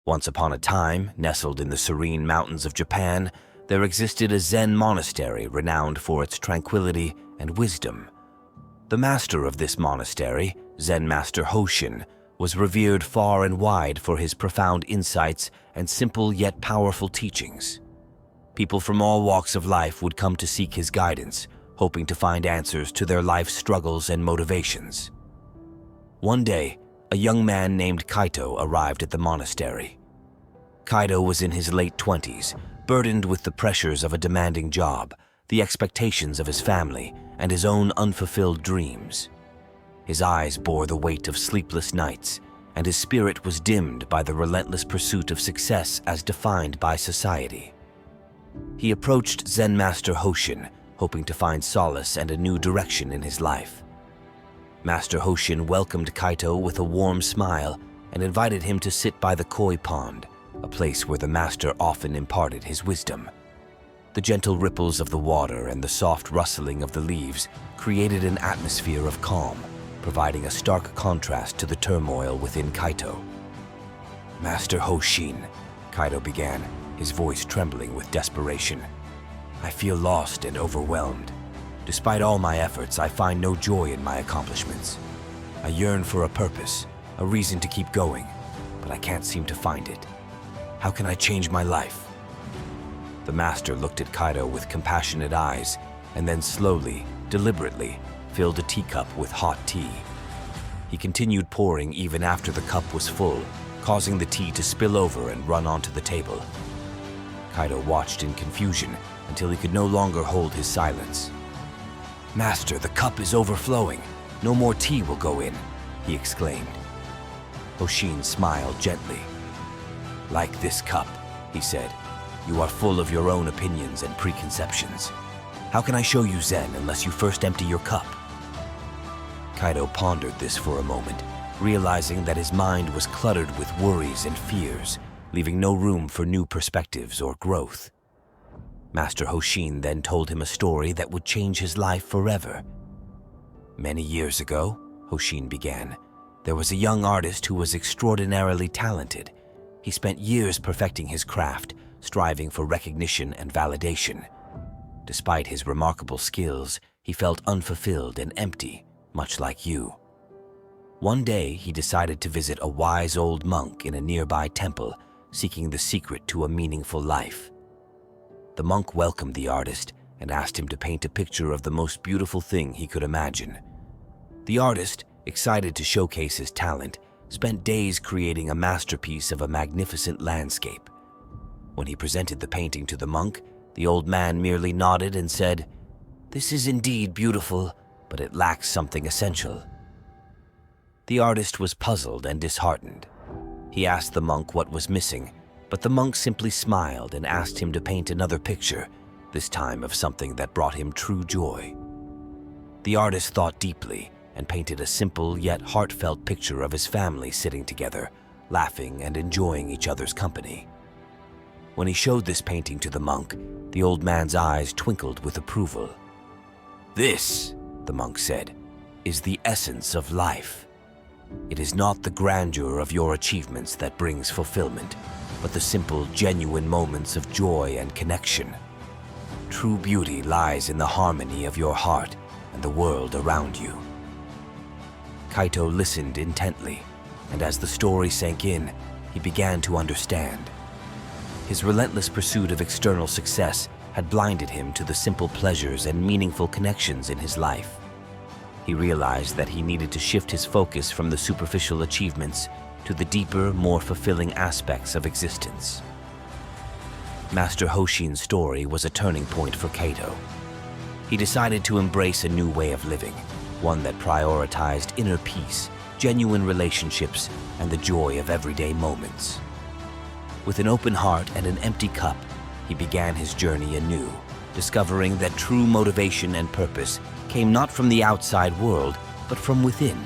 Once upon a time, nestled in the serene mountains of Japan, there existed a Zen monastery renowned for its tranquility and wisdom. The master of this monastery, Zen Master Hoshin, was revered far and wide for his profound insights and simple yet powerful teachings. People from all walks of life would come to seek his guidance, hoping to find answers to their life's struggles and motivations. One day, a young man named Kaito arrived at the monastery. Kaito was in his late 20s, burdened with the pressures of a demanding job, the expectations of his family, and his own unfulfilled dreams. His eyes bore the weight of sleepless nights, and his spirit was dimmed by the relentless pursuit of success as defined by society. He approached Zen Master Hoshin, hoping to find solace and a new direction in his life. Master Hoshin welcomed Kaito with a warm smile and invited him to sit by the koi pond, a place where the master often imparted his wisdom. The gentle ripples of the water and the soft rustling of the leaves created an atmosphere of calm, providing a stark contrast to the turmoil within Kaito. "Master Hoshin," Kaito began, his voice trembling with desperation. "I feel lost and overwhelmed. Despite all my efforts, I find no joy in my accomplishments. I yearn for a purpose, a reason to keep going, but I can't seem to find it. How can I change my life?" The master looked at Kaito with compassionate eyes and then slowly, deliberately, filled a teacup with hot tea. He continued pouring even after the cup was full, causing the tea to spill over and run onto the table. Kaito watched in confusion until he could no longer hold his silence. "Master, the cup is overflowing. No more tea will go in," he exclaimed. Hoshin smiled gently. "Like this cup," he said, "you are full of your own opinions and preconceptions. How can I show you Zen unless you first empty your cup?" Kaito pondered this for a moment, realizing that his mind was cluttered with worries and fears, leaving no room for new perspectives or growth. Master Hoshin then told him a story that would change his life forever. "Many years ago," Hoshin began, "there was a young artist who was extraordinarily talented. He spent years perfecting his craft, striving for recognition and validation. Despite his remarkable skills, he felt unfulfilled and empty, much like you. One day, he decided to visit a wise old monk in a nearby temple, seeking the secret to a meaningful life. The monk welcomed the artist and asked him to paint a picture of the most beautiful thing he could imagine. The artist, excited to showcase his talent, spent days creating a masterpiece of a magnificent landscape. When he presented the painting to the monk, the old man merely nodded and said, "This is indeed beautiful, but it lacks something essential." The artist was puzzled and disheartened. He asked the monk what was missing, but the monk simply smiled and asked him to paint another picture, this time of something that brought him true joy. The artist thought deeply and painted a simple yet heartfelt picture of his family sitting together, laughing and enjoying each other's company. When he showed this painting to the monk, the old man's eyes twinkled with approval. "This," the monk said, "is the essence of life. It is not the grandeur of your achievements that brings fulfillment, but the simple, genuine moments of joy and connection. True beauty lies in the harmony of your heart and the world around you." Kaito listened intently, and as the story sank in, he began to understand. His relentless pursuit of external success had blinded him to the simple pleasures and meaningful connections in his life. He realized that he needed to shift his focus from the superficial achievements to the deeper, more fulfilling aspects of existence. Master Hoshin's story was a turning point for Kaito. He decided to embrace a new way of living, one that prioritized inner peace, genuine relationships, and the joy of everyday moments. With an open heart and an empty cup, he began his journey anew, discovering that true motivation and purpose came not from the outside world, but from within.